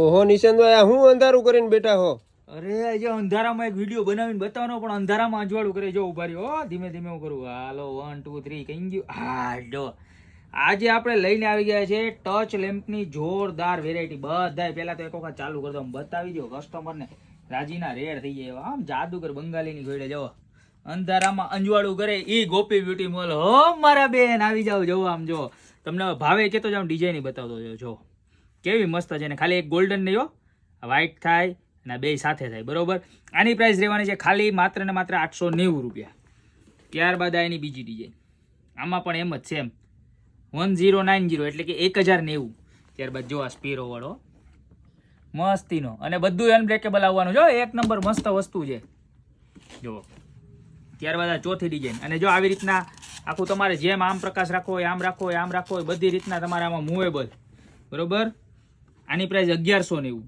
ઓહો નિશાંતભાઈ, હું અંધારું કરીને બેઠા હો? અરે આજે અંધારામાં એક વિડીયો બનાવીને બતાવવાનો, પણ અંધારામાં અજવાળું કરે. જો ઉભા રહ્યો, ધીમે ધીમે હું કરું. હાલો 1 2 3 કઈ ગયું. હા જો આજે આપણે લઈને આવી ગયા છે ટચ લેમ્પની જોરદાર વેરાયટી. બધાય પહેલા તો એક વખત ચાલુ કરી દો, બતાવી દો કસ્ટમરને. રાજીના રેડ થઈ જાય આમ જાદુગર બંગાળીની ઘોડે. જો અંધારામાં અંજવાળું કરે ઈ ગોપી બ્યુટી મોલ. હો મારા બેન આવી જાવ. જો આમ જો તમને ભાવે કેતો જાવ, ડિઝાઇન બતાવતો જો કેવી મસ્ત છે. ને ખાલી એક ગોલ્ડન નહીં હો, વ્હાઈટ થાય અને બે સાથે થાય બરોબર. આની પ્રાઇસ રહેવાની છે ખાલી માત્ર ને માત્ર 890 રૂપિયા. ત્યારબાદ આ એની બીજી ડિઝાઇન, આમાં પણ એમ જ સેમ 1090 એટલે કે 1090. ત્યારબાદ જો આ સ્પીરો વાળો મસ્તીનો, અને બધું અનબ્રેકેબલ આવવાનું. જો એક નંબર મસ્ત વસ્તુ છે જો. ત્યારબાદ આ ચોથી ડિઝાઇન, અને જો આવી રીતના આખું તમારે જેમ આમ પ્રકાશ રાખવો હોય, આમ રાખવો હોય, આમ રાખવો હોય, બધી રીતના તમારે આમાં મૂવેબલ બરોબર. આની પ્રાઇસ 1190.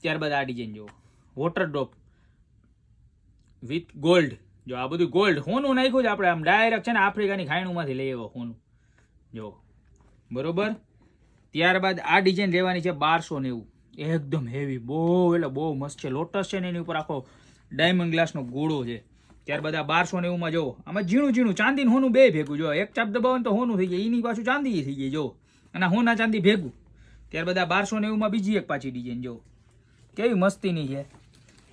ત્યારબાદ આ ડિઝાઇન જો વોટર ડ્રોપ વિથ ગોલ્ડ. જો આ બધું ગોલ્ડ હોનું નાખ્યું છે આપણે, આમ ડાયરેક્ટ છે ને આફ્રિકાની ખાયણુંમાંથી લઈ આવ્યો હોનું જો બરોબર. ત્યારબાદ આ ડિઝાઇન રહેવાની છે 1290. એકદમ હેવી, બહુ એટલે બહુ મસ્ત છે. લોટસ છે ને એની ઉપર આખો ડાયમંડ ગ્લાસનો ગોળો છે. ત્યારબાદ આ 1290 જો આમાં ઝીણું ઝીણું ચાંદી હોનું બે ભેગું. જો એક ચાપ દબાવો તો હોનું થઈ જાય, એની પાછું ચાંદી થઈ જાય જો, અને હોના ચાંદી ભેગું. ત્યારબાદ આ 1290 બીજી એક પાછી ડિઝાઇન જો કેવી મસ્તીની છે.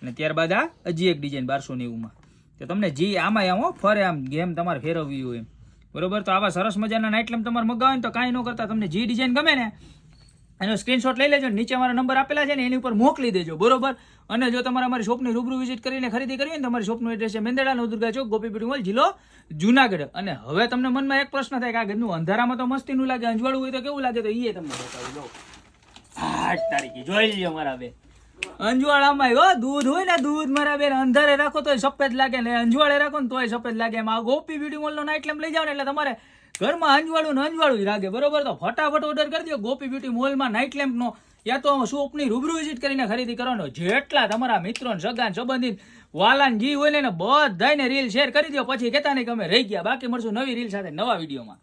અને ત્યારબાદ આ હજી એક ડિઝાઇન 1290. તો તમને જી આમાં આમ ફરે આમ ગેમ તમારે ફેરવવી હોય એમ બરોબર. તો આવા સરસ મજાના નાઇટ લેમ્પ તમારે મગાવે ને તો કાંઈ ન કરતા, તમને જે ડિઝાઇન ગમે ને એનો સ્ક્રીનશોટ લઈ લેજો, નીચે અમારા નંબર આપેલા છે ને એની ઉપર મોકલી દેજો બરોબર. અને જો તમારે અમારી શોપની રૂબરૂ વિઝિટ કરીને ખરીદી કરવી ને, તમારી શોપનું એડ્રેસ છે મેંદરડા નવદુર્ગા ચોક, ગોપી બ્યુટી મોલ, જિલ્લો જુનાગઢ. અને હવે તમને મનમાં એક પ્રશ્ન થાય કે આ ગંદનું અંધારામાં તો મસ્તીનું લાગે, અંજવાળું હોય તો કેવું લાગે, તો એ તમને બતાવી દો. 8 તારીખે જોઈ લ્યો મારા બે અંજવાળામાં. હો દૂધ હોય ને દૂધ મારા બેન, અંધારે રાખો તોય સફેદ લાગે ને અંજવાળે રાખો ને તોય સફેદ લાગે. એમાં ગોપી બ્યુટી મોલનો નાઇટ લેમ્પ લઈ જાવ ને એટલે તમારે ઘરમાં અંજવાળું ને અંજવાળું જ લાગે બરોબર. તો ફટાફટ ઓર્ડર કરી દો ગોપી બ્યુટી મોલમાં નાઇટ લેમ્પનો, યા તો શોપની રૂબરૂ વિઝિટ કરીને ખરીદી કરવાનો. જેટલા તમારા મિત્રો સગા સંબંધિત વાલાન જી હોય ને બધાને રીલ શેર કરી દો. પછી કહેતા નહીં કે અમે રહી ગયા. બાકી મળશું નવી રીલ સાથે નવા વિડીયોમાં.